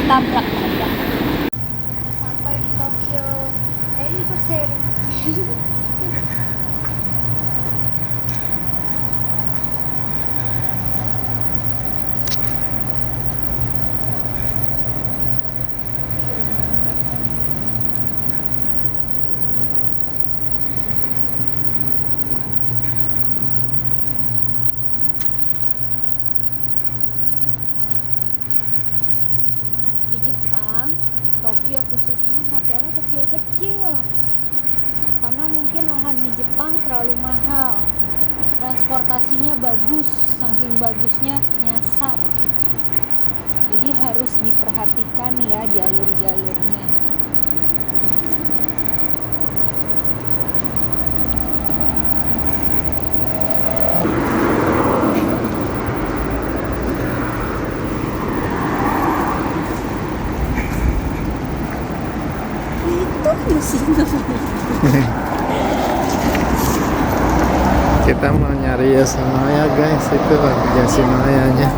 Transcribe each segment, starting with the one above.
tabrak-tabrak. Sampai di Tokyo Anniversary. Di Jepang, Tokyo khususnya hotelnya kecil-kecil karena mungkin lahan di Jepang terlalu mahal. Transportasinya bagus, saking bagusnya nyasar, jadi harus diperhatikan ya jalur-jalurnya. Itu musimnya. Kita mau nyari Yoshinoya guys, itu lagi Yoshinoyanya.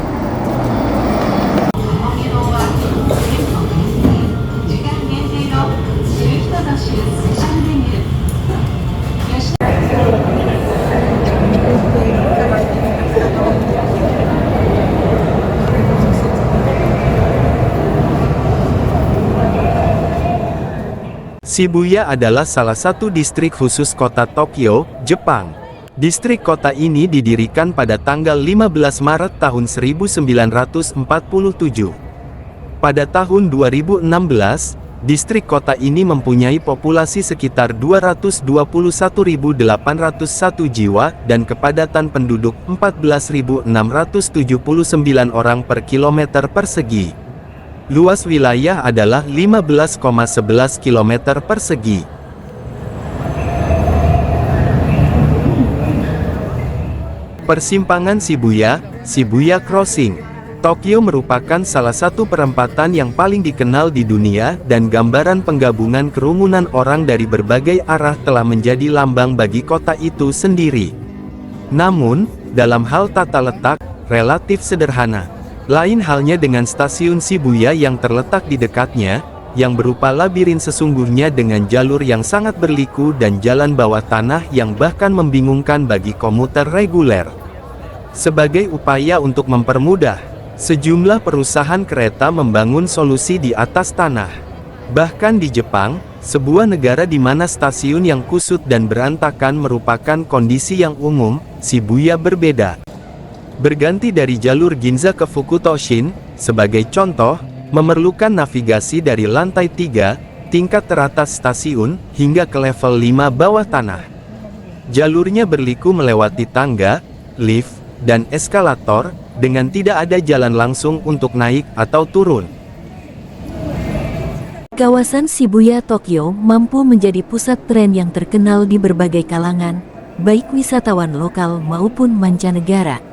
Shibuya adalah salah satu distrik khusus kota Tokyo, Jepang. Distrik kota ini didirikan pada tanggal 15 Maret tahun 1947. Pada tahun 2016, distrik kota ini mempunyai populasi sekitar 221.801 jiwa dan kepadatan penduduk 14.679 orang per kilometer persegi. Luas wilayah adalah 15,11 km persegi. Persimpangan Shibuya, Shibuya Crossing. Tokyo merupakan salah satu perempatan yang paling dikenal di dunia dan gambaran penggabungan kerumunan orang dari berbagai arah telah menjadi lambang bagi kota itu sendiri. Namun, dalam hal tata letak, relatif sederhana. Lain halnya dengan stasiun Shibuya yang terletak di dekatnya, yang berupa labirin sesungguhnya dengan jalur yang sangat berliku dan jalan bawah tanah yang bahkan membingungkan bagi komuter reguler. Sebagai upaya untuk mempermudah, sejumlah perusahaan kereta membangun solusi di atas tanah. Bahkan di Jepang, sebuah negara di mana stasiun yang kusut dan berantakan merupakan kondisi yang umum, Shibuya berbeda. Berganti dari jalur Ginza ke Fukutoshin, sebagai contoh, memerlukan navigasi dari lantai 3, tingkat teratas stasiun, hingga ke level 5 bawah tanah. Jalurnya berliku melewati tangga, lift, dan eskalator, dengan tidak ada jalan langsung untuk naik atau turun. Kawasan Shibuya Tokyo mampu menjadi pusat tren yang terkenal di berbagai kalangan, baik wisatawan lokal maupun mancanegara.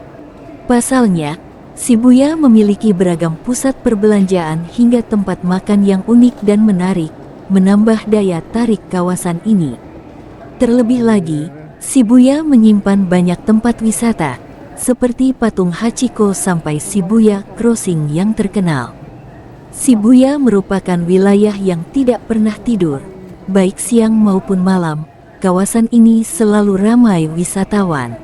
Pasalnya, Shibuya memiliki beragam pusat perbelanjaan hingga tempat makan yang unik dan menarik, menambah daya tarik kawasan ini. Terlebih lagi, Shibuya menyimpan banyak tempat wisata, seperti patung Hachiko sampai Shibuya Crossing yang terkenal. Shibuya merupakan wilayah yang tidak pernah tidur, baik siang maupun malam. Kawasan ini selalu ramai wisatawan.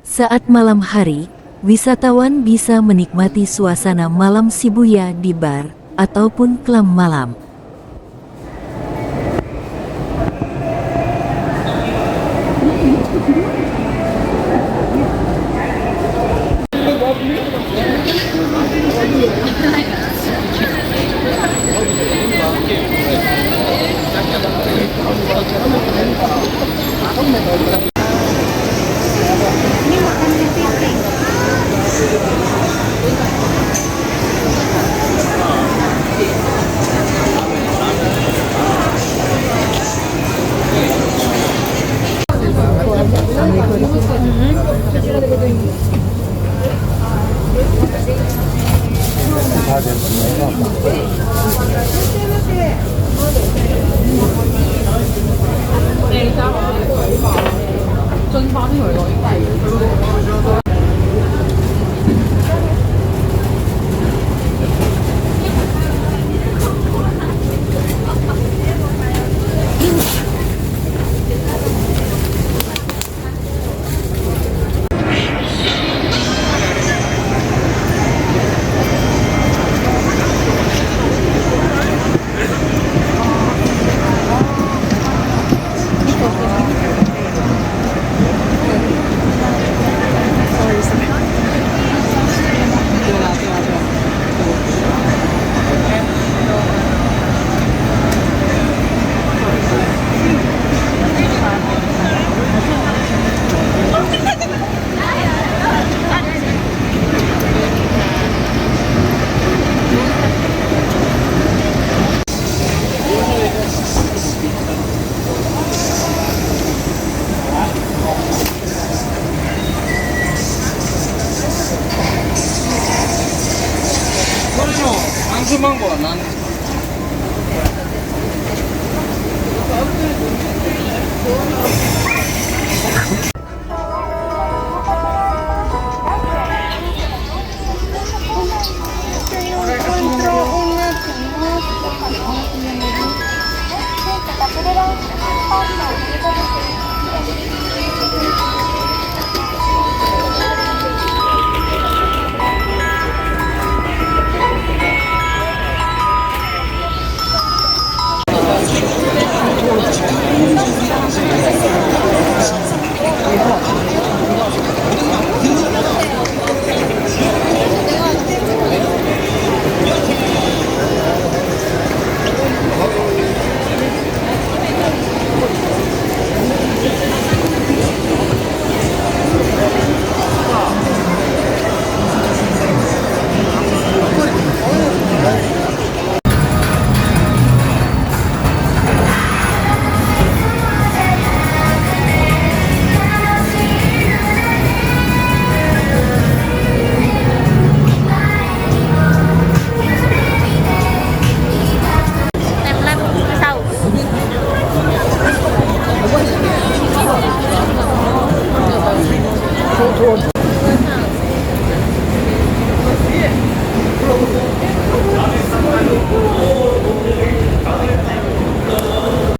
Saat malam hari, wisatawan bisa menikmati suasana malam Shibuya di bar ataupun klub malam. Ini makannya piring.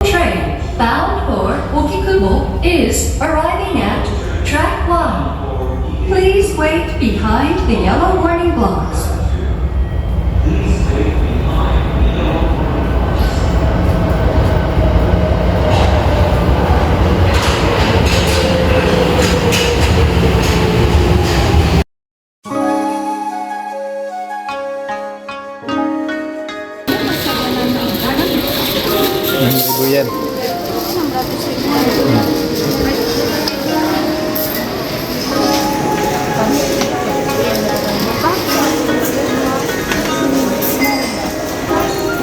Train bound for Okikubo is arriving at track 1. Please wait behind the yellow warning blocks. Ribu yen.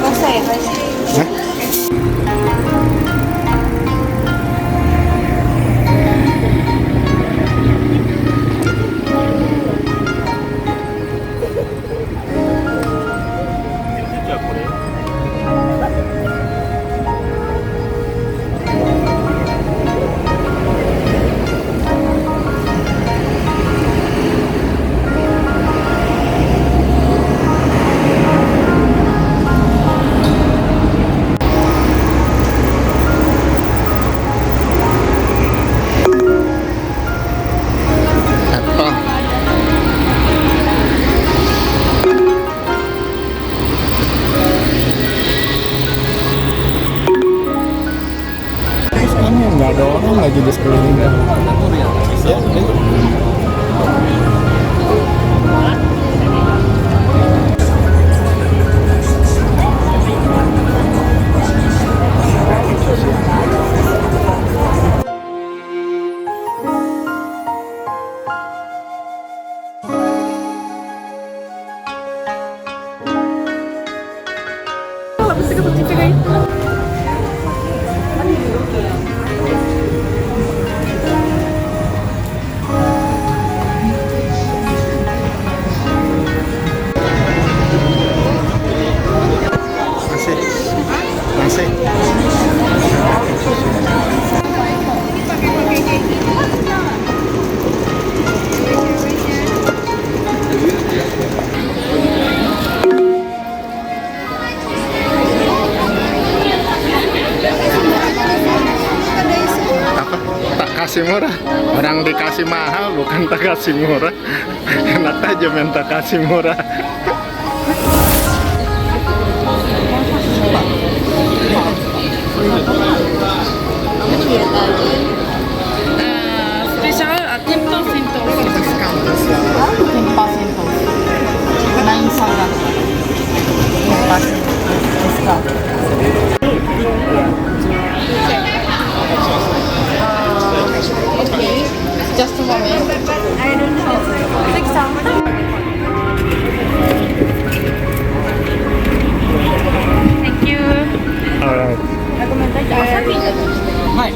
Masa ya? Hah? Apa? Ini nggak ada orang lagi di sekelilingnya. Ya, masih. Apa? Tak kasih murah. Orang dikasih mahal bukan tak kasih murah. Enak aja minta kasih murah. Special at 10%オフです。 9サラ 10%ですか。Okay, just a moment. I don't know. 関さん。Thank you. Alright. ごめんなさい。はい。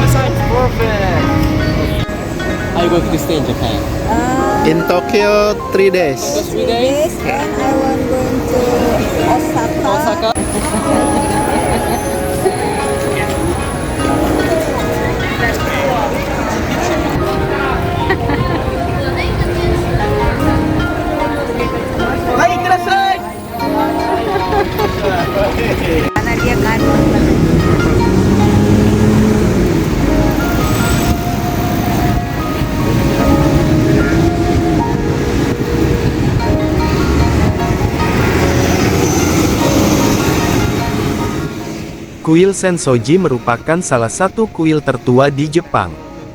Sounds perfect. stay in Japan? In Tokyo 3 days. 3 days? And I want going to Osaka. Osaka? Karena dia kan Kuil Sensoji merupakan salah satu kuil tertua di Jepang.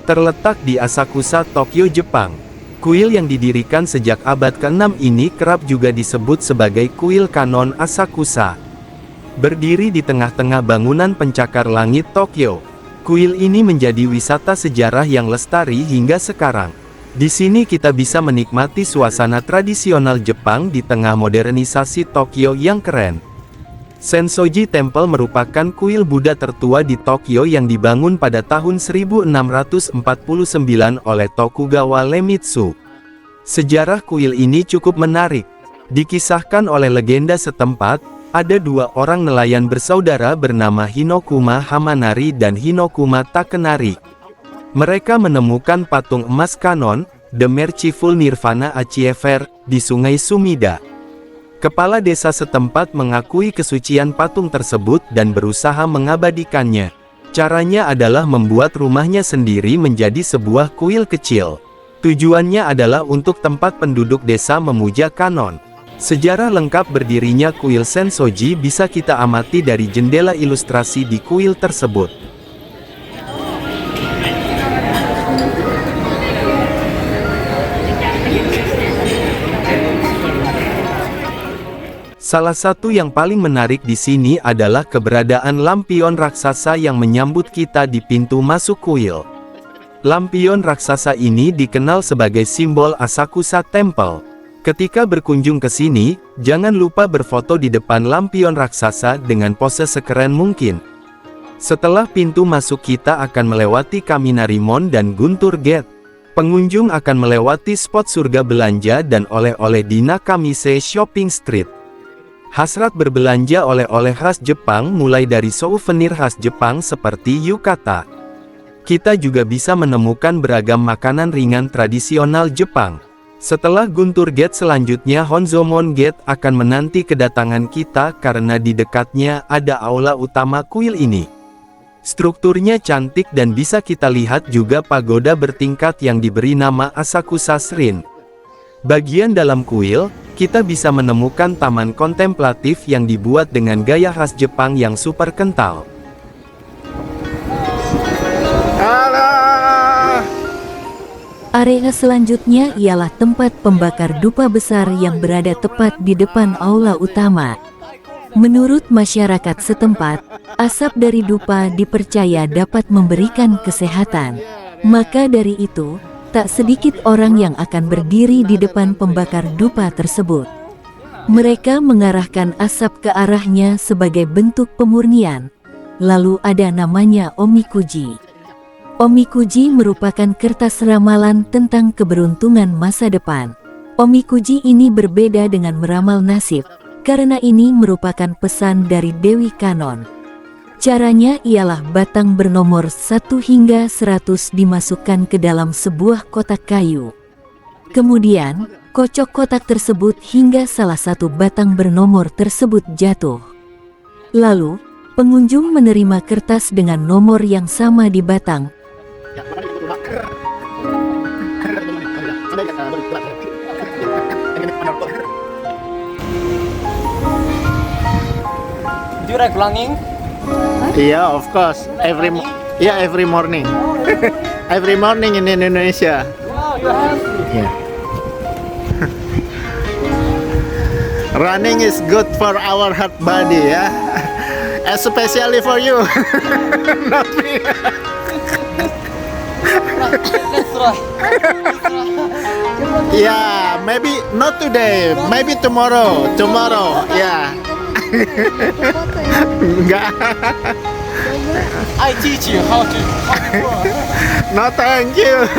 Terletak di Asakusa, Tokyo, Jepang. Kuil yang didirikan sejak abad ke-6 ini kerap juga disebut sebagai Kuil Kanon Asakusa. Berdiri di tengah-tengah bangunan pencakar langit Tokyo, kuil ini menjadi wisata sejarah yang lestari hingga sekarang. Di sini kita bisa menikmati suasana tradisional Jepang di tengah modernisasi Tokyo yang keren. Sensoji Temple merupakan kuil Buddha tertua di Tokyo yang dibangun pada tahun 1649 oleh Tokugawa Iemitsu. Sejarah kuil ini cukup menarik. Dikisahkan oleh legenda setempat, ada dua orang nelayan bersaudara bernama Hinokuma Hamanari dan Hinokuma Takenari. Mereka menemukan patung emas Kanon, The Merciful Nirvana Achiever, di Sungai Sumida. Kepala desa setempat mengakui kesucian patung tersebut dan berusaha mengabadikannya. Caranya adalah membuat rumahnya sendiri menjadi sebuah kuil kecil. Tujuannya adalah untuk tempat penduduk desa memuja Kanon. Sejarah lengkap berdirinya kuil Sensoji bisa kita amati dari jendela ilustrasi di kuil tersebut. Salah satu yang paling menarik di sini adalah keberadaan lampion raksasa yang menyambut kita di pintu masuk kuil. Lampion raksasa ini dikenal sebagai simbol Asakusa Temple. Ketika berkunjung ke sini, jangan lupa berfoto di depan lampion raksasa dengan pose sekeren mungkin. Setelah pintu masuk kita akan melewati Kaminarimon dan Guntur Gate. Pengunjung akan melewati spot surga belanja dan oleh-oleh di Nakamise Shopping Street. Hasrat berbelanja oleh-oleh khas Jepang mulai dari souvenir khas Jepang seperti yukata. Kita juga bisa menemukan beragam makanan ringan tradisional Jepang. Setelah Guntur Gate selanjutnya Honzomon Gate akan menanti kedatangan kita karena di dekatnya ada aula utama kuil ini. Strukturnya cantik dan bisa kita lihat juga pagoda bertingkat yang diberi nama Asakusa Shrine. Bagian dalam kuil, kita bisa menemukan taman kontemplatif yang dibuat dengan gaya khas Jepang yang super kental. Halo. Area selanjutnya ialah tempat pembakar dupa besar yang berada tepat di depan aula utama. Menurut masyarakat setempat, asap dari dupa dipercaya dapat memberikan kesehatan. Maka dari itu, tak sedikit orang yang akan berdiri di depan pembakar dupa tersebut. Mereka mengarahkan asap ke arahnya sebagai bentuk pemurnian. Lalu ada namanya omikuji. Omikuji merupakan kertas ramalan tentang keberuntungan masa depan. Omikuji ini berbeda dengan meramal nasib, karena ini merupakan pesan dari Dewi Kanon. Caranya ialah batang bernomor 1 hingga 100 dimasukkan ke dalam sebuah kotak kayu. Kemudian, kocok kotak tersebut hingga salah satu batang bernomor tersebut jatuh. Lalu, pengunjung menerima kertas dengan nomor yang sama di batang. Do you like running? Yeah, of course. Every morning. Every morning in Indonesia. Wow, you're healthy. Yeah. Running is good for our heart body, yeah. Especially for you. Not me. Let's try. Yeah, maybe not today, maybe tomorrow. Tomorrow, yeah. Enggak. I teach you how to run. No, thank you.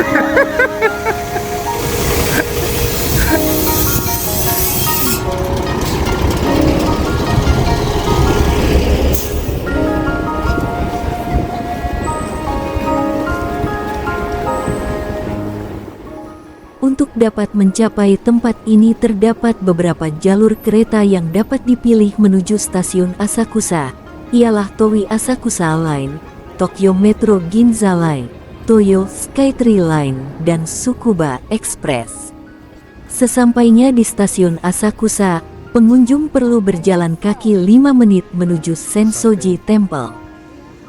dapat mencapai tempat ini terdapat beberapa jalur kereta yang dapat dipilih menuju stasiun Asakusa, ialah Toei Asakusa Line, Tokyo Metro Ginza Line, Toyo Skytree Line, dan Tsukuba Express. Sesampainya di stasiun Asakusa, pengunjung perlu berjalan kaki 5 menit menuju Sensoji Temple.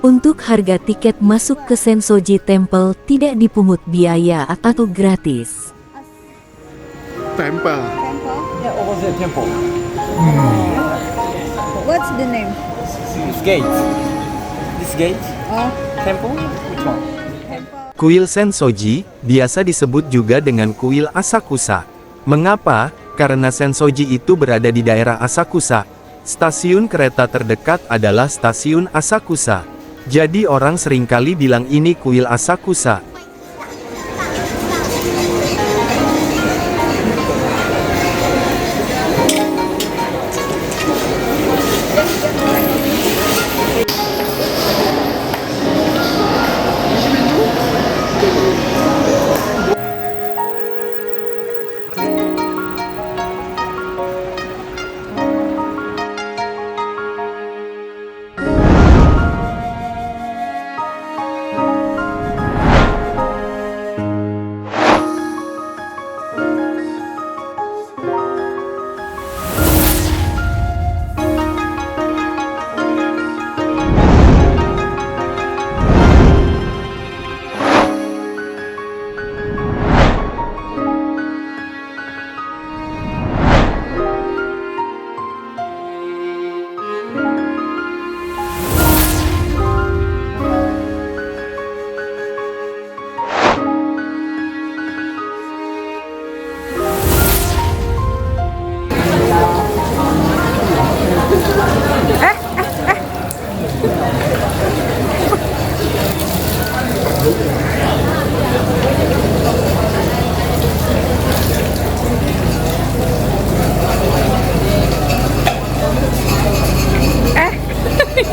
Untuk harga tiket masuk ke Sensoji Temple tidak dipungut biaya atau gratis. Temple. Temple. Yeah, over there, temple. What's the name? This gate. This gate. Oh, Temple. Which one? temple. Kuil Sensoji biasa disebut juga dengan Kuil Asakusa. Mengapa? Karena Sensoji itu berada di daerah Asakusa. Stasiun kereta terdekat adalah stasiun Asakusa. Jadi orang seringkali bilang ini Kuil Asakusa.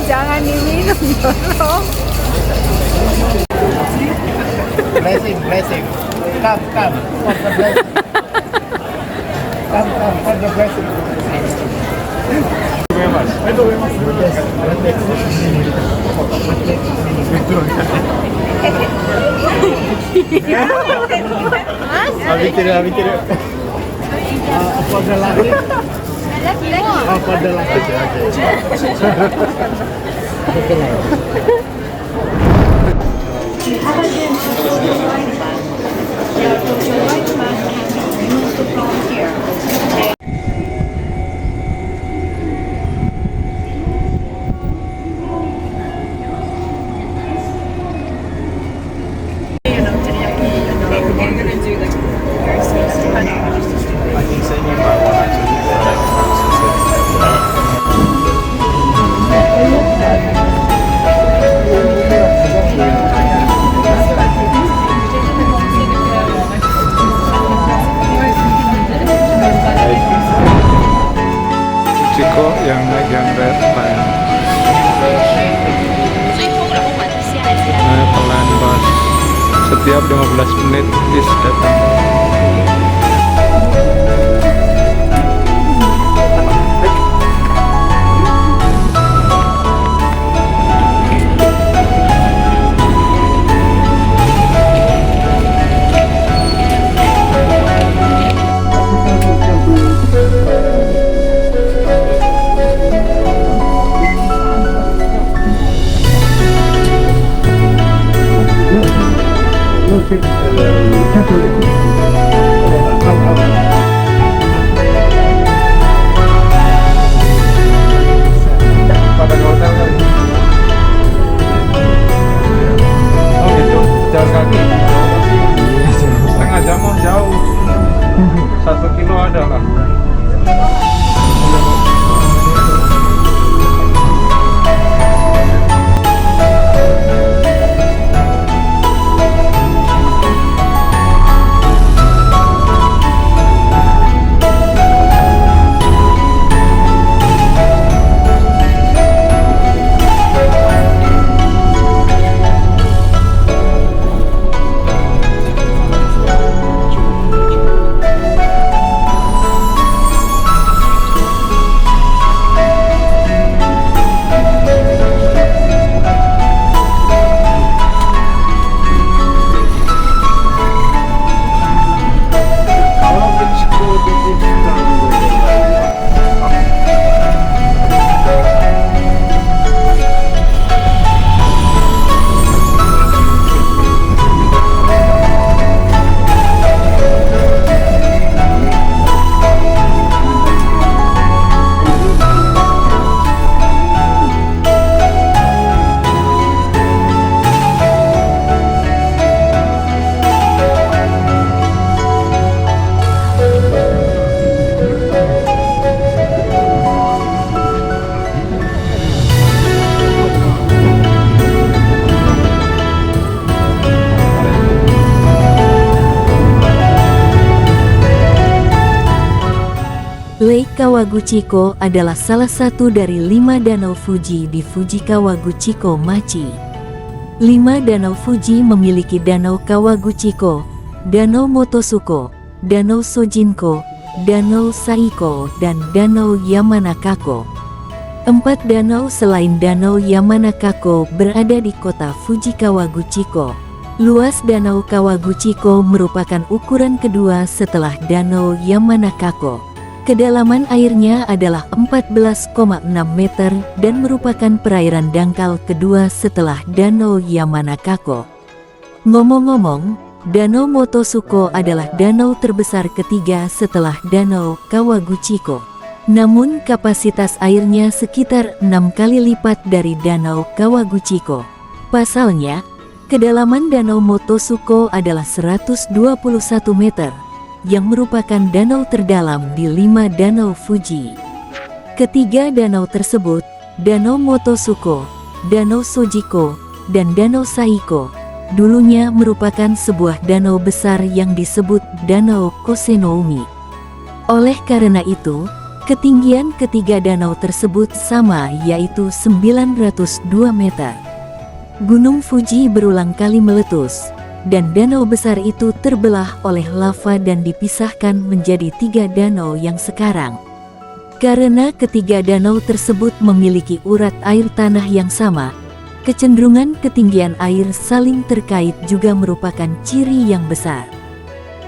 Jangan diminum dong. Blessing, blessing. Come, come. For the blessing. Come, come, for the blessing. Habis itu. For the lagi. Oh, for the lagi. Ciko yang megang red line. Pelan bus. Setiap 15 menit bis datang. Pada hotel kali. Oh gitu, jalan kaki. Setengah jam mah jauh. 1 kilo ada lah. Lake Kawaguchiko adalah salah satu dari 5 danau Fuji di Fuji Kawaguchiko Machi. 5 danau Fuji memiliki Danau Kawaguchiko, Danau Motosuko, Danau Sojinko, Danau Saiko, dan Danau Yamanakako. 4 danau selain Danau Yamanakako berada di kota Fuji Kawaguchiko. Luas Danau Kawaguchiko merupakan ukuran kedua setelah Danau Yamanakako. Kedalaman airnya adalah 14,6 meter dan merupakan perairan dangkal kedua setelah Danau Yamanakako. Ngomong-ngomong, Danau Motosuko adalah danau terbesar ketiga setelah Danau Kawaguchiko. Namun kapasitas airnya sekitar 6 kali lipat dari Danau Kawaguchiko. Pasalnya, kedalaman Danau Motosuko adalah 121 meter, yang merupakan danau terdalam di 5 danau Fuji. Ketiga danau tersebut, Danau Motosuko, Danau Sojiko, dan Danau Saiko, dulunya merupakan sebuah danau besar yang disebut Danau Kosenoumi. Oleh karena itu, ketinggian ketiga danau tersebut sama, yaitu 902 meter. Gunung Fuji berulang kali meletus, dan danau besar itu terbelah oleh lava dan dipisahkan menjadi 3 danau yang sekarang. Karena ketiga danau tersebut memiliki urat air tanah yang sama, kecenderungan ketinggian air saling terkait juga merupakan ciri yang besar.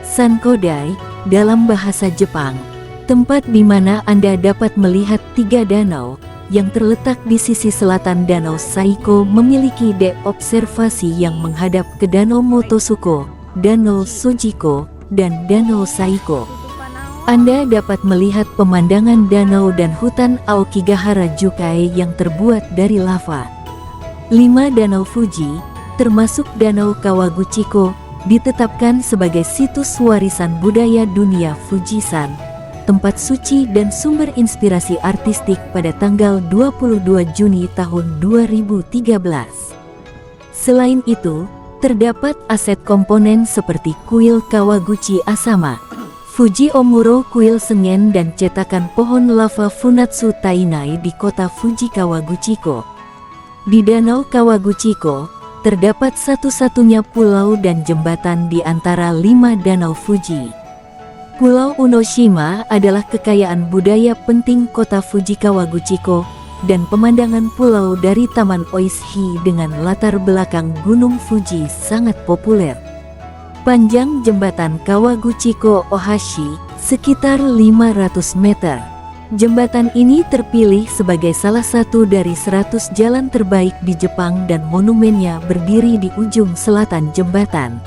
Sankodai, dalam bahasa Jepang, tempat di mana Anda dapat melihat 3 danau, yang terletak di sisi selatan Danau Saiko memiliki dek observasi yang menghadap ke Danau Motosuko, Danau Sojiko, dan Danau Saiko. Anda dapat melihat pemandangan danau dan hutan Aokigahara Jukai yang terbuat dari lava. 5 danau Fuji, termasuk Danau Kawaguchiko, ditetapkan sebagai situs warisan budaya dunia Fujisan, tempat suci dan sumber inspirasi artistik pada tanggal 22 Juni tahun 2013. Selain itu, terdapat aset komponen seperti kuil Kawaguchi Asama, Fuji Omuro kuil sengen dan cetakan pohon lava Funatsu Tainai di kota Fuji Kawaguchiko. Di Danau Kawaguchiko, terdapat satu-satunya pulau dan jembatan di antara 5 danau Fuji. Pulau Unoshima adalah kekayaan budaya penting kota Fuji Kawaguchiko, dan pemandangan pulau dari Taman Oishi dengan latar belakang Gunung Fuji sangat populer. Panjang jembatan Kawaguchiko Ohashi sekitar 500 meter. Jembatan ini terpilih sebagai salah satu dari 100 jalan terbaik di Jepang dan monumennya berdiri di ujung selatan jembatan.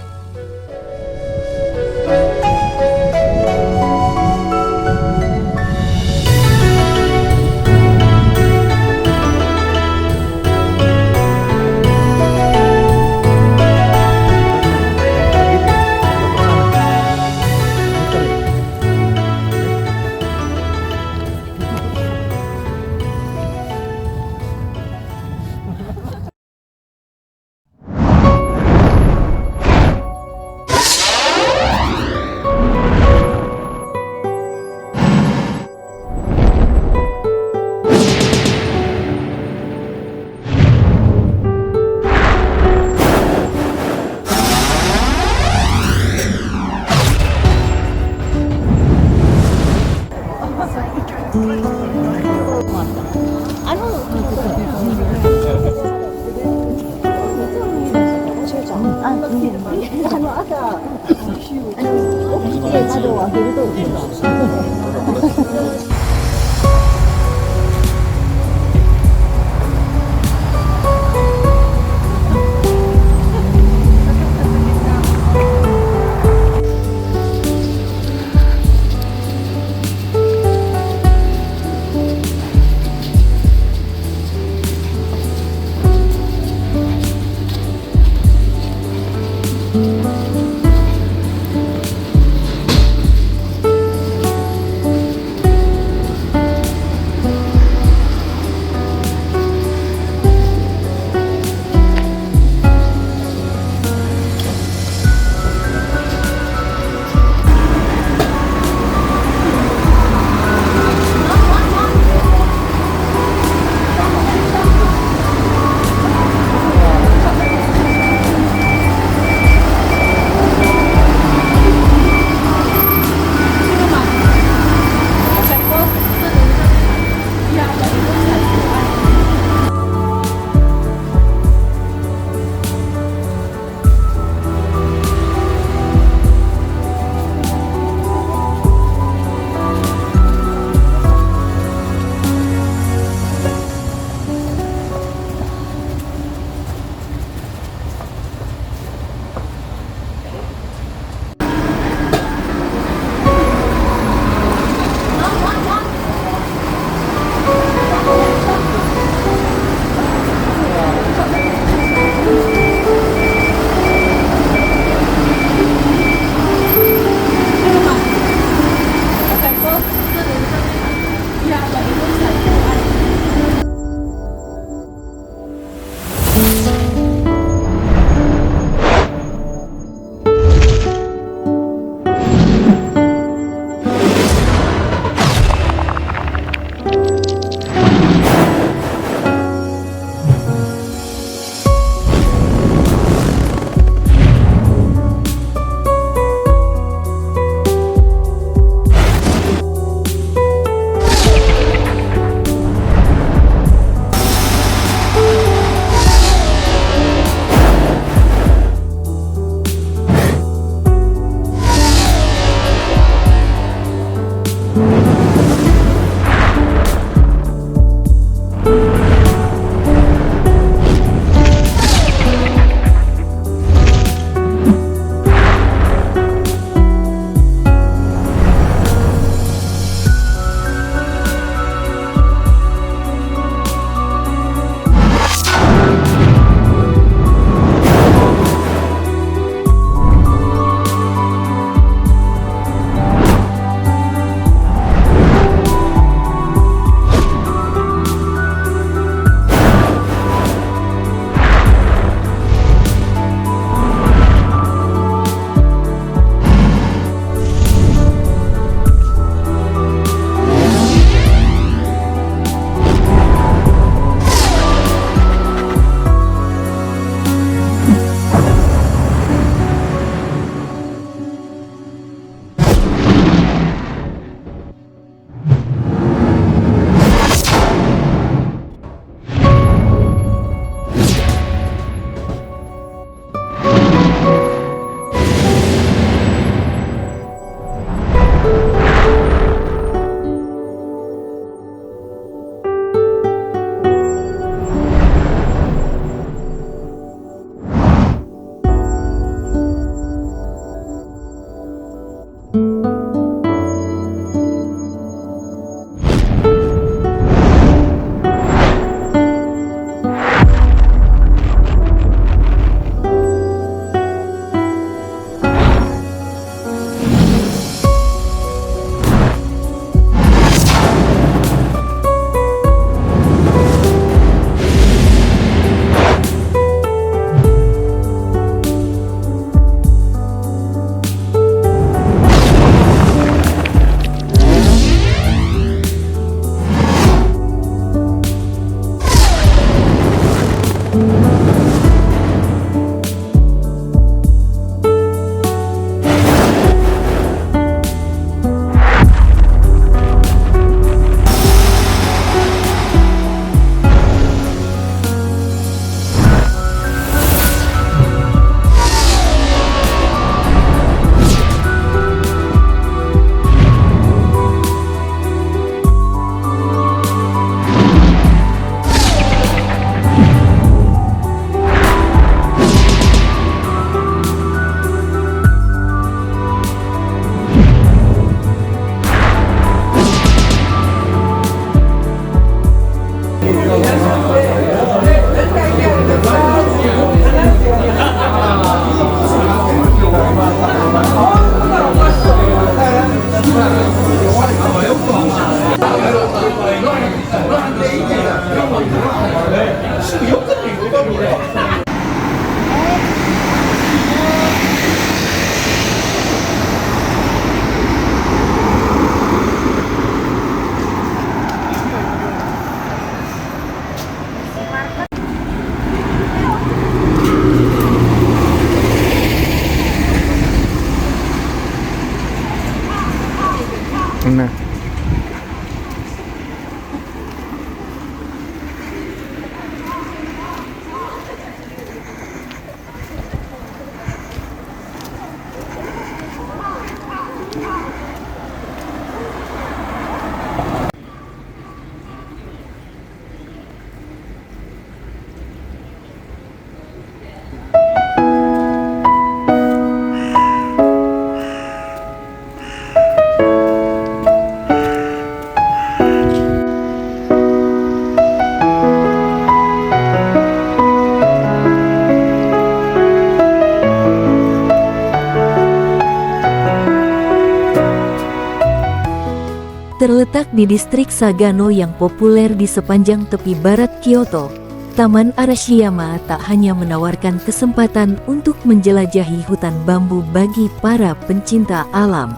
Terletak di distrik Sagano yang populer di sepanjang tepi barat Kyoto, Taman Arashiyama tak hanya menawarkan kesempatan untuk menjelajahi hutan bambu bagi para pencinta alam.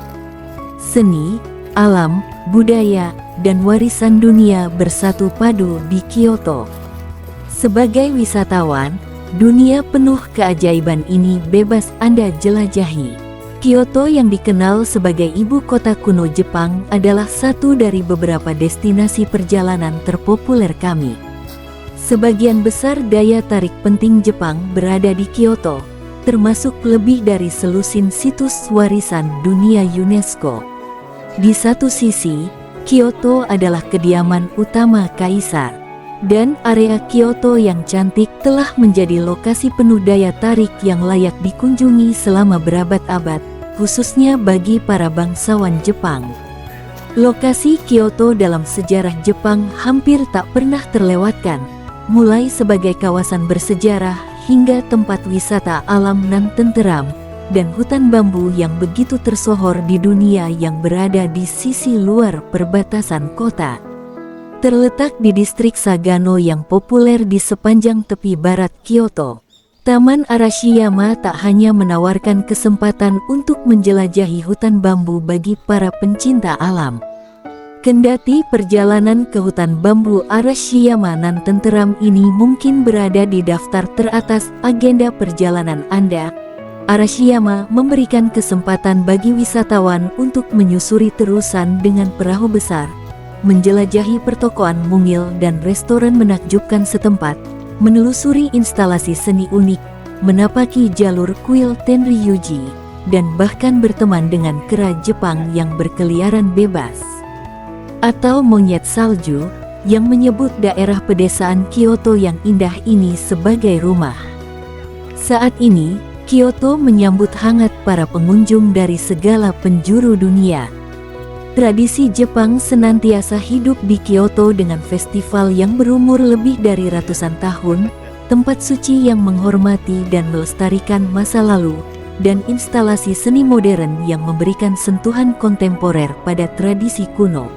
Seni, alam, budaya, dan warisan dunia bersatu padu di Kyoto. Sebagai wisatawan, dunia penuh keajaiban ini bebas Anda jelajahi. Kyoto yang dikenal sebagai ibu kota kuno Jepang adalah satu dari beberapa destinasi perjalanan terpopuler kami. Sebagian besar daya tarik penting Jepang berada di Kyoto, termasuk lebih dari selusin situs warisan dunia UNESCO. Di satu sisi, Kyoto adalah kediaman utama kaisar, dan area Kyoto yang cantik telah menjadi lokasi penuh daya tarik yang layak dikunjungi selama berabad-abad, khususnya bagi para bangsawan Jepang. Lokasi Kyoto dalam sejarah Jepang hampir tak pernah terlewatkan, mulai sebagai kawasan bersejarah hingga tempat wisata alam nan tenteram, dan hutan bambu yang begitu tersohor di dunia yang berada di sisi luar perbatasan kota. Terletak di distrik Sagano yang populer di sepanjang tepi barat Kyoto, Taman Arashiyama tak hanya menawarkan kesempatan untuk menjelajahi hutan bambu bagi para pencinta alam. Kendati perjalanan ke hutan bambu Arashiyama nan tenteram ini mungkin berada di daftar teratas agenda perjalanan Anda, Arashiyama memberikan kesempatan bagi wisatawan untuk menyusuri terusan dengan perahu besar, menjelajahi pertokoan mungil dan restoran menakjubkan setempat, menelusuri instalasi seni unik, menapaki jalur kuil Tenryuji, dan bahkan berteman dengan kera Jepang yang berkeliaran bebas. Atau monyet salju, yang menyebut daerah pedesaan Kyoto yang indah ini sebagai rumah. Saat ini, Kyoto menyambut hangat para pengunjung dari segala penjuru dunia. Tradisi Jepang senantiasa hidup di Kyoto dengan festival yang berumur lebih dari ratusan tahun, tempat suci yang menghormati dan melestarikan masa lalu, dan instalasi seni modern yang memberikan sentuhan kontemporer pada tradisi kuno.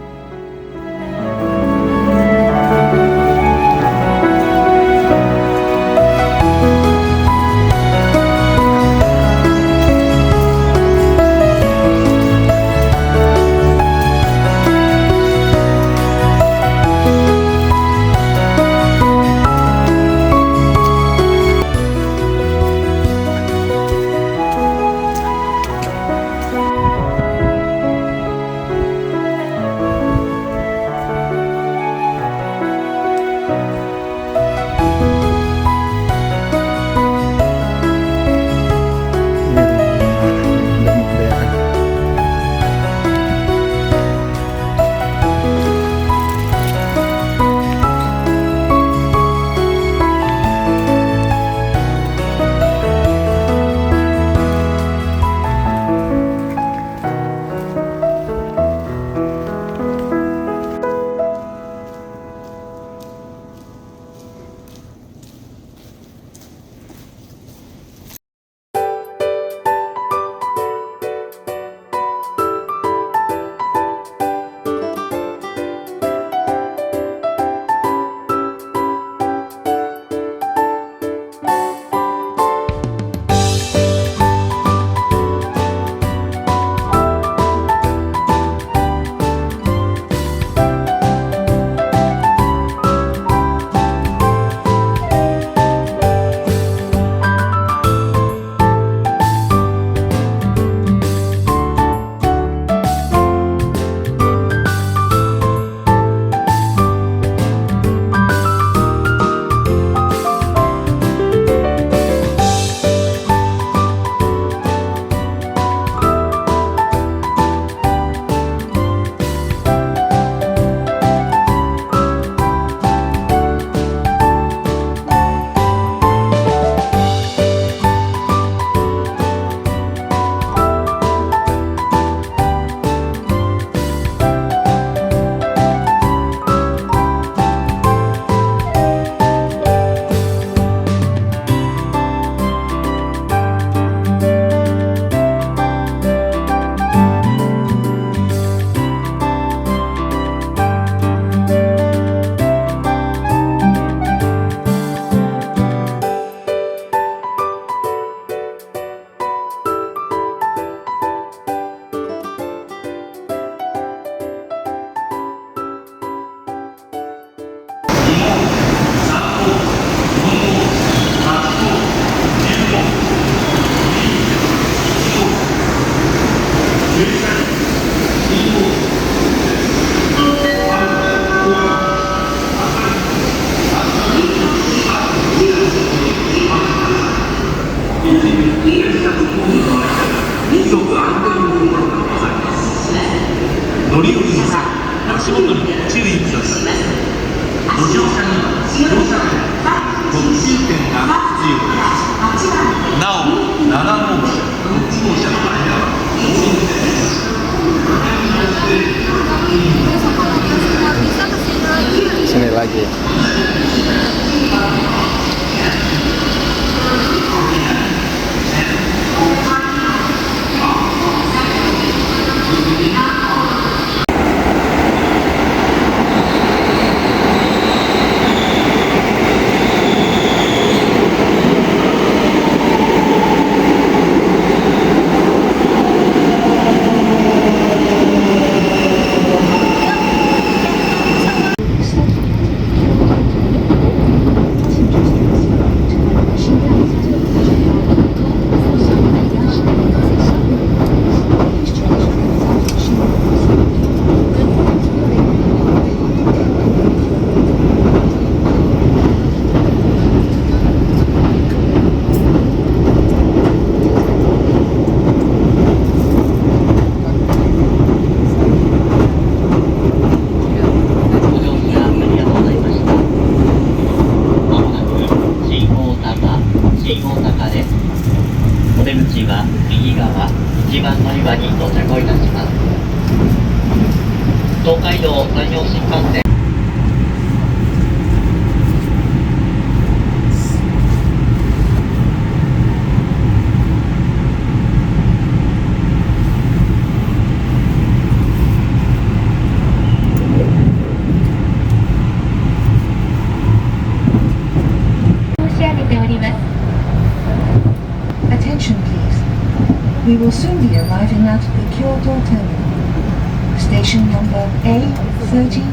We will soon be arriving at the Kyoto terminal. Station number A31.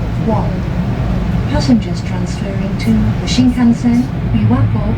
Passengers transferring to the Shinkansen, Biwako,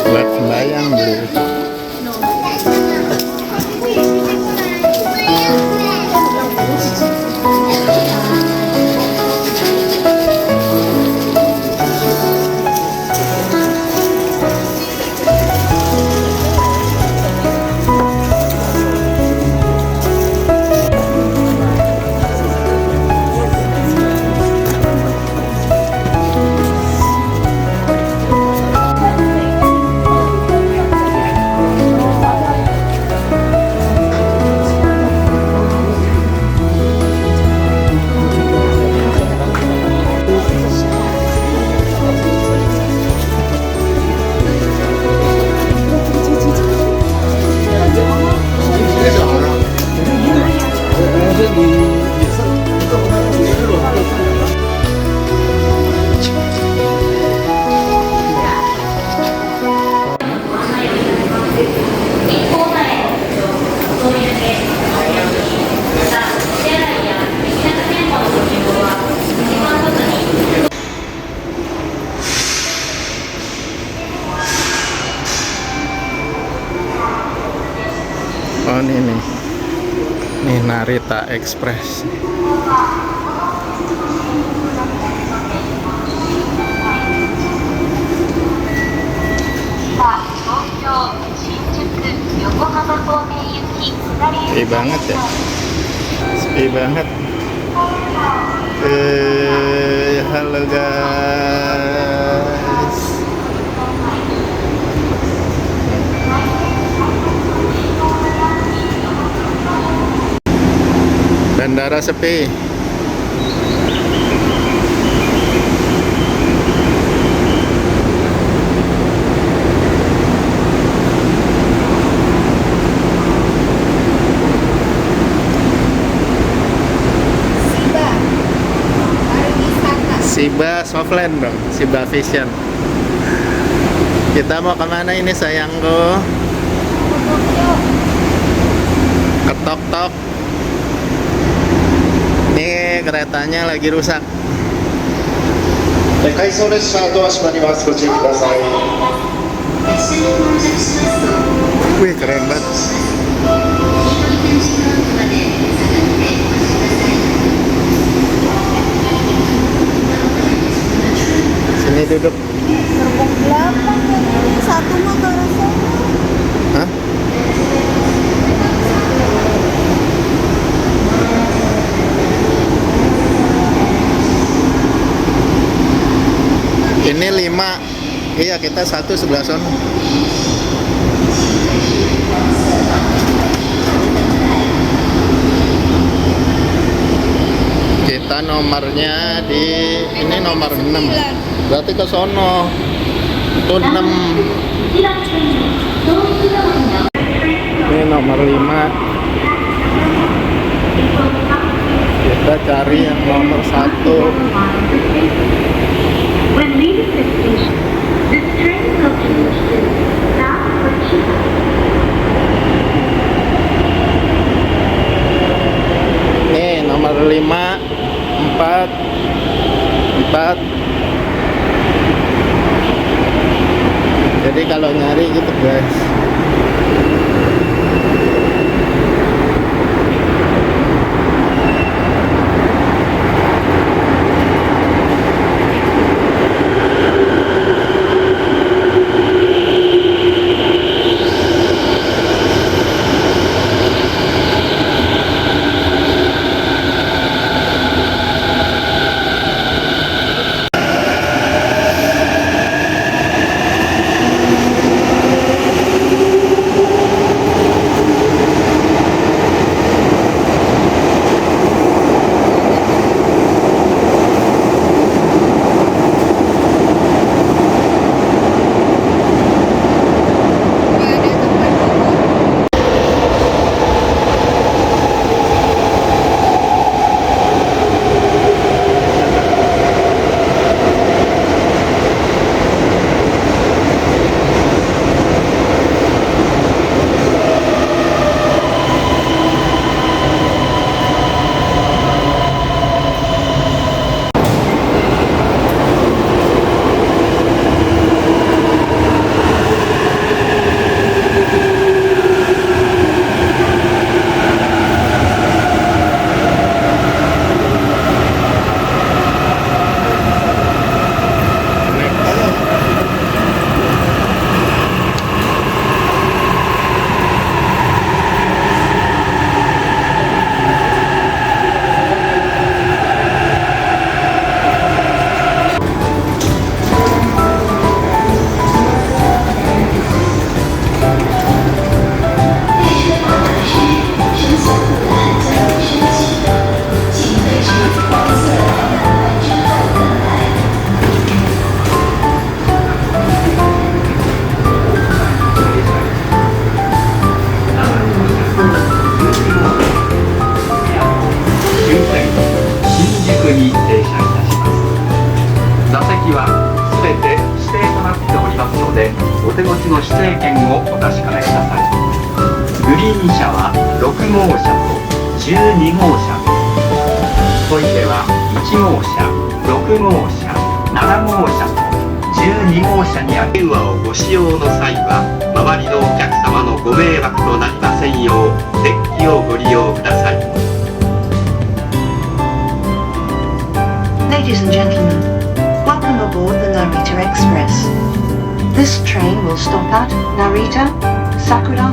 buat sembayang beli. Oh ini nih, nih Narita Express. Sepi banget ya, sepi banget. Halo guys. Bandara sepi. Shiba Softland dong, Shiba Vision. Kita mau kemana ini sayangku? Ketok-tok. Ini kereta keretanya lagi rusak. 回送列車ドア閉まります。ご注意ください。 Wih, keren banget. Sini duduk. Gerbong belakang yang satu mah ke arah sana. Hah? Ini 5. Iya, kita satu sebelah sana. Kita nomornya di ini nomor 6. Berarti ke sono. Itu 6. Ini nomor 5. Kita cari yang nomor 1. When leaving the station, this train will change to South Kochiba. Nih nomor 5, 4. Jadi kalau nyari gitu guys. Ladies and gentlemen, welcome aboard the Narita Express. This train will stop at Narita, Sakura,